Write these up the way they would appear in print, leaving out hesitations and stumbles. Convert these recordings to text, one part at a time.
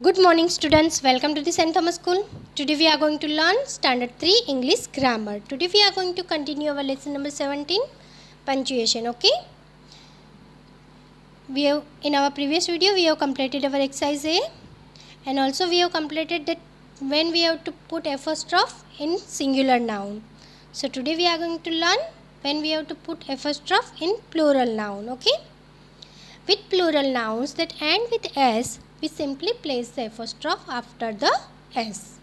Good morning students, welcome to the St. Thomas School. Today we are going to learn Standard 3 English Grammar. Today we are going to continue our lesson number 17, punctuation, okay? In our previous video we have completed our exercise A, and also we have completed that when we have to put apostrophe in singular noun. So today we are going to learn when we have to put apostrophe in plural noun, okay? With plural nouns that end with S, we simply place the apostrophe after the S.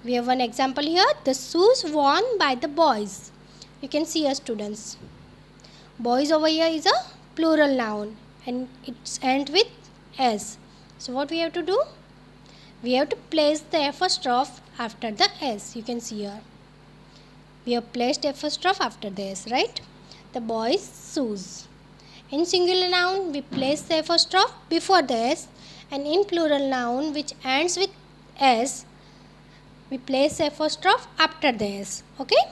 We have one example here, the shoes worn by the boys. You can see here students. Boys over here is a plural noun and it ends with S. So what we have to do? We have to place the apostrophe after the S. You can see here. We have placed apostrophe after the S, right? The boys' shoes. In singular noun, we place the apostrophe before the S, and in plural noun which ends with S, we place the apostrophe after the S. Okay?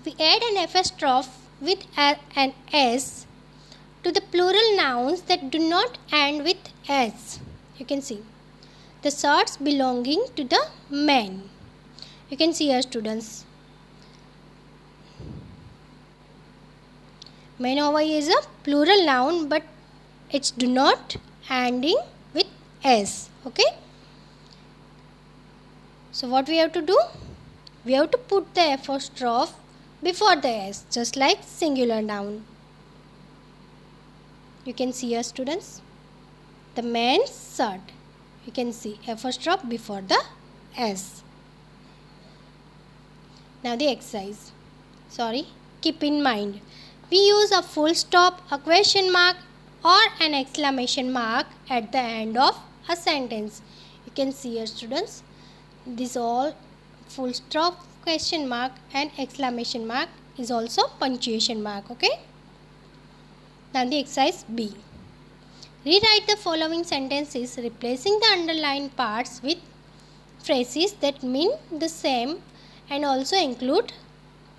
We add an apostrophe with an S to the plural nouns that do not end with S. You can see the shirts belonging to the men. You can see here students. Men over here is a plural noun, but it's do not ending with S. Okay. So what we have to do? We have to put the apostrophe before the S, just like singular noun. You can see here students. The men's shirt. You can see apostrophe before the S. Now the exercise. Keep in mind. We use a full stop, a question mark or an exclamation mark at the end of a sentence. You can see here students, this all full stop, question mark and exclamation mark is also punctuation mark. Okay. Now the exercise B. Rewrite the following sentences replacing the underlined parts with phrases that mean the same and also include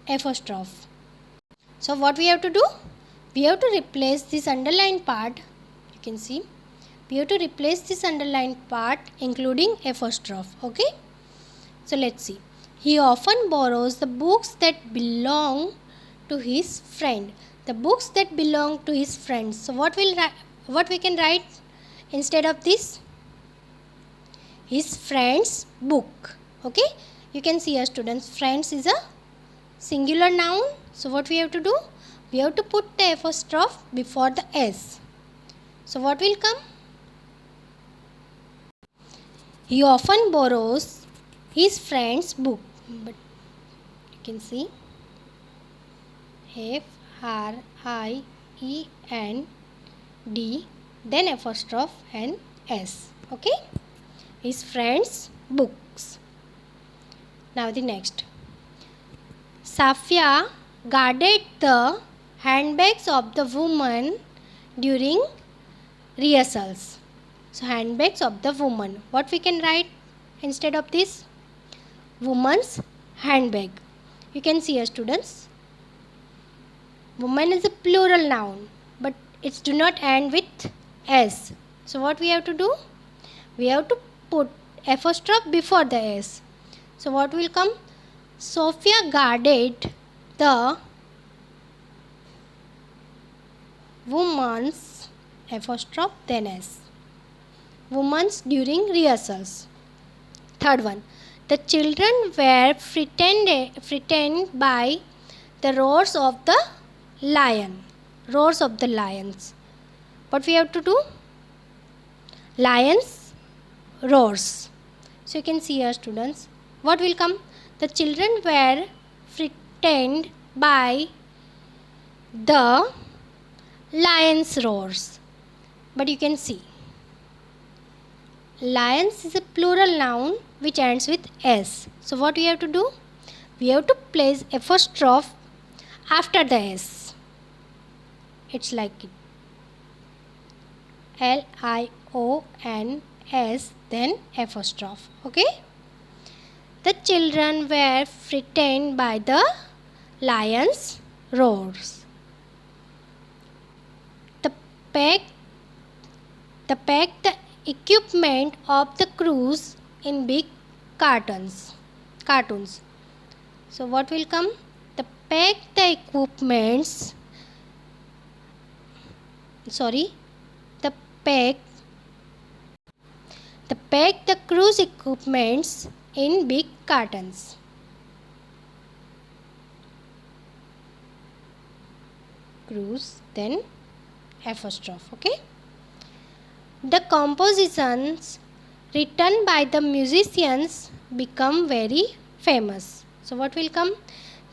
apostrophe. So what we have to do? We have to replace this underlined part. You can see. We have to replace this underlined part including apostrophe. Okay. So let's see. He often borrows the books that belong to his friend. The books that belong to his friends. So what we can write instead of this? His friend's book. Okay. You can see here students, friends is a singular noun. So what we have to do? We have to put the apostrophe before the S. So what will come? He often borrows his friend's book. But you can see Friend, then apostrophe and S. Okay? His friend's books. Now the next. Safia guarded the handbags of the woman during rehearsals. So handbags of the woman. What we can write instead of this? Woman's handbag. You can see here students. Woman is a plural noun, but it do not end with S. So what we have to do? We have to put apostrophe before the S. So what will come? Sophia guarded the woman's apostrophe then S. Woman's during rehearsals. Third one. The children were frightened by the roars of the lion. Roars of the lions. What we have to do? Lions roars. So you can see here students. What will come? The children were frightened by the lion's roars. But you can see, lions is a plural noun which ends with S. So what we have to do? We have to place apostrophe after the S. It's like it. Lions, then apostrophe. Okay? The children were frightened by the lion's roars. The The pack the equipment of the cruise in big cartons. So what will come? The pack the equipments. The pack the cruise equipments in big cartons. Cruise, then apostrophe. Okay. The compositions written by the musicians become very famous. So what will come?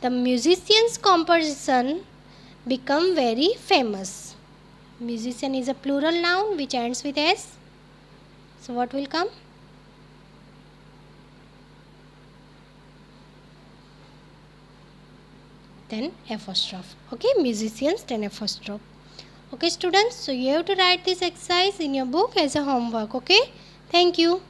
The musicians' composition become very famous. Musician is a plural noun which ends with S. So what will come? Then apostrophe. Okay, musicians, then apostrophe. Okay students, so you have to write this exercise in your book as a homework. Okay, thank you.